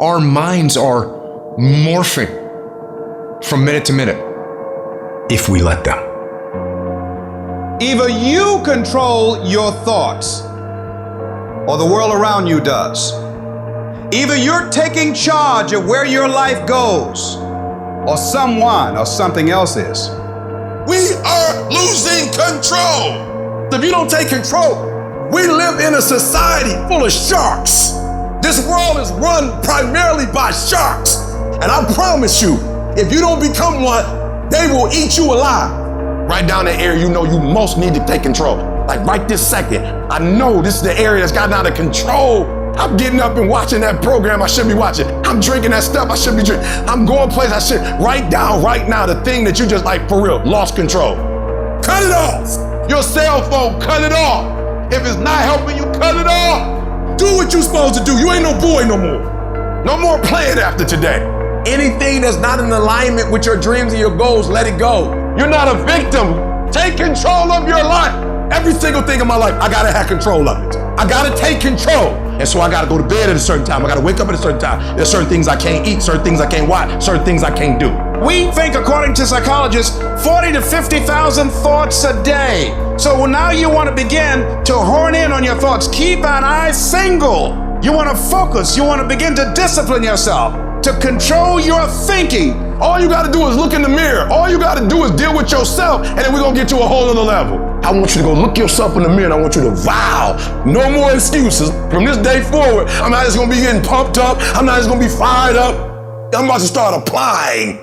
Our minds are morphing from minute to minute if we let them. Either you control your thoughts or the world around you does. Either you're taking charge of where your life goes or someone or something else is. We are losing control. If you don't take control, we live in a society full of sharks. This world is run primarily by sharks. And I promise you, if you don't become one, they will eat you alive. Right down the area you know you most need to take control. Like right this second, I know this is the area that's gotten out of control. I'm getting up and watching that program I should be watching. I'm drinking that stuff I should be drinking. I'm going places I should. Write down right now the thing that you just like for real, lost control. Cut it off. Your cell phone, cut it off. If it's not helping you, cut it off. Do what you're supposed to do. You ain't no boy no more. No more playing after today. Anything that's not in alignment with your dreams and your goals, let it go. You're not a victim. Take control of your life. Every single thing in my life, I gotta have control of it. I gotta take control. And so I gotta go to bed at a certain time. I gotta wake up at a certain time. There's certain things I can't eat, certain things I can't watch, certain things I can't do. We think, according to psychologists, 40 to 50,000 thoughts a day. So now you want to begin to hone in on your thoughts. Keep an eye single. You want to focus. You want to begin to discipline yourself, to control your thinking. All you gotta do is look in the mirror. All you gotta do is deal with yourself, and then we're gonna get to a whole other level. I want you to go look yourself in the mirror, and I want you to vow, no more excuses. From this day forward, I'm not just gonna be getting pumped up. I'm not just gonna be fired up. I'm about to start applying.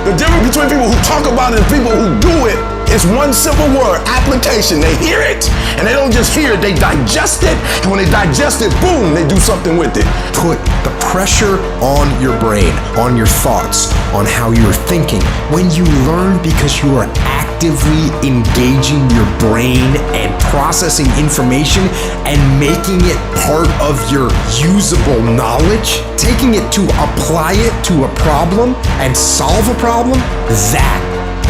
The difference between people who talk about it and people who do it is one simple word, application. They hear it, and they don't just hear it, they digest it. And when they digest it, boom, they do something with it. Put the pressure on your brain, on your thoughts, on how you're thinking. When you learn because you are actively engaging your brain and processing information and making it part of your usable knowledge, taking it to apply it to a problem and solve a problem, that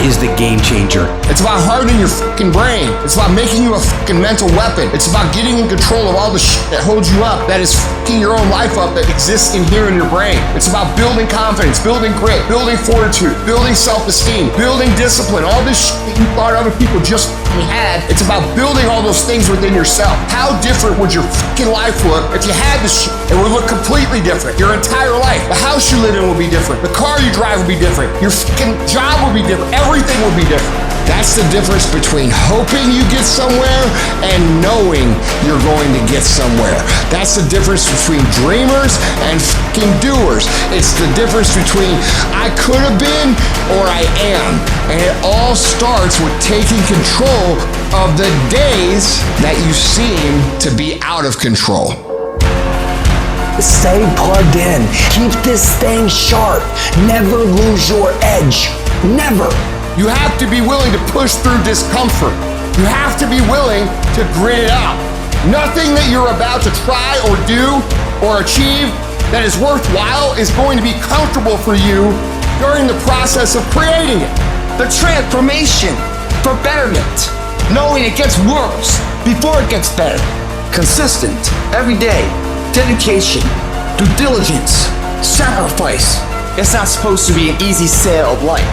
is the game changer. It's about hardening your fucking brain. It's about making you a fucking mental weapon. It's about getting in control of all the shit that holds you up, that is fucking your own life up, that exists in here in your brain. It's about building confidence, building grit, building fortitude, building self-esteem, building discipline, all this shit that you thought other people just fucking had. It's about building all those things within yourself. How different would your fucking life look if you had this shit? It would look completely different. Your entire life. The house you live in would be different. The car you drive would be different. Your fucking job would be different. Everything will be different. That's the difference between hoping you get somewhere and knowing you're going to get somewhere. That's the difference between dreamers and fucking doers. It's the difference between I could have been or I am. And it all starts with taking control of the days that you seem to be out of control. Stay plugged in. Keep this thing sharp. Never lose your edge. Never. You have to be willing to push through discomfort. You have to be willing to grit it out. Nothing that you're about to try or do or achieve that is worthwhile is going to be comfortable for you during the process of creating it. The transformation for betterment. Knowing it gets worse before it gets better. Consistent, every day. Dedication, due diligence, sacrifice. It's not supposed to be an easy sail of life.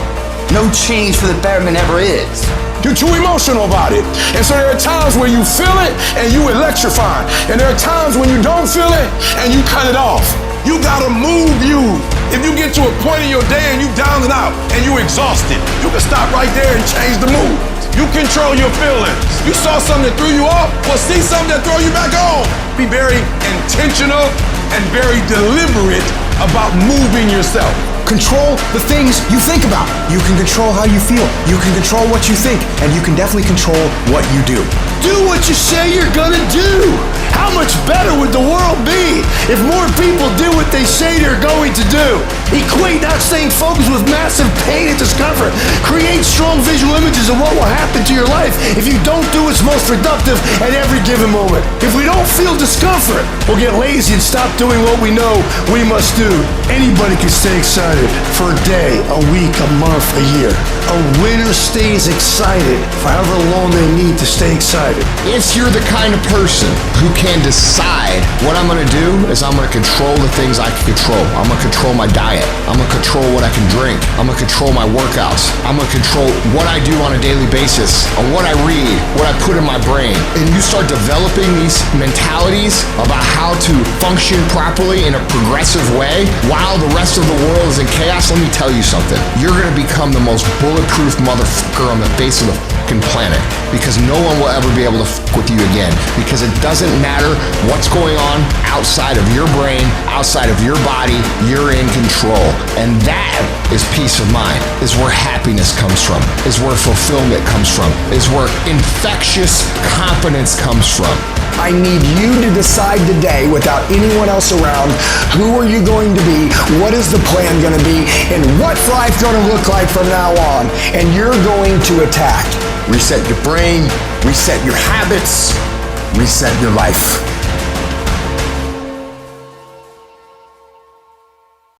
No change for the betterment ever is. You're too emotional about it. And so there are times where you feel it and you electrify. And there are times when you don't feel it and you cut it off. You gotta move you. If you get to a point in your day and you down and out and you exhausted, you can stop right there and change the mood. You control your feelings. You saw something that threw you off, well, see something that throw you back on. Be very intentional and very deliberate about moving yourself. Control the things you think about. You can control how you feel. You can control what you think. And you can definitely control what you do. Do what you say you're gonna do. How much better would the world be if more people did what they say they're going to do? Equate not staying focused with massive pain and discomfort. Create strong visual images of what will happen to your life if you don't do what's most productive at every given moment. If we don't feel discomfort, we'll get lazy and stop doing what we know we must do. Anybody can stay excited for a day, a week, a month, a year. A winner stays excited for however long they need to stay excited. If you're the kind of person who can decide what I'm gonna do is I'm gonna control control the things I can control. I'm gonna control my diet. I'm gonna control what I can drink. I'm gonna control my workouts. I'm gonna control what I do on a daily basis, on what I read, what I put in my brain. And you start developing these mentalities about how to function properly in a progressive way while the rest of the world is in chaos. Let me tell you something. You're gonna become the most bulletproof motherfucker on the face of the fucking planet, because no one will ever be able to fuck with you again, because it doesn't matter what's going on outside of your brain, outside of your body, you're in control. And that is peace of mind, is where happiness comes from, is where fulfillment comes from, is where infectious confidence comes from. I need you to decide today, without anyone else around, who are you going to be, what is the plan going to be, and what's life going to look like from now on. And you're going to attack. Reset your brain, reset your habits, reset your life.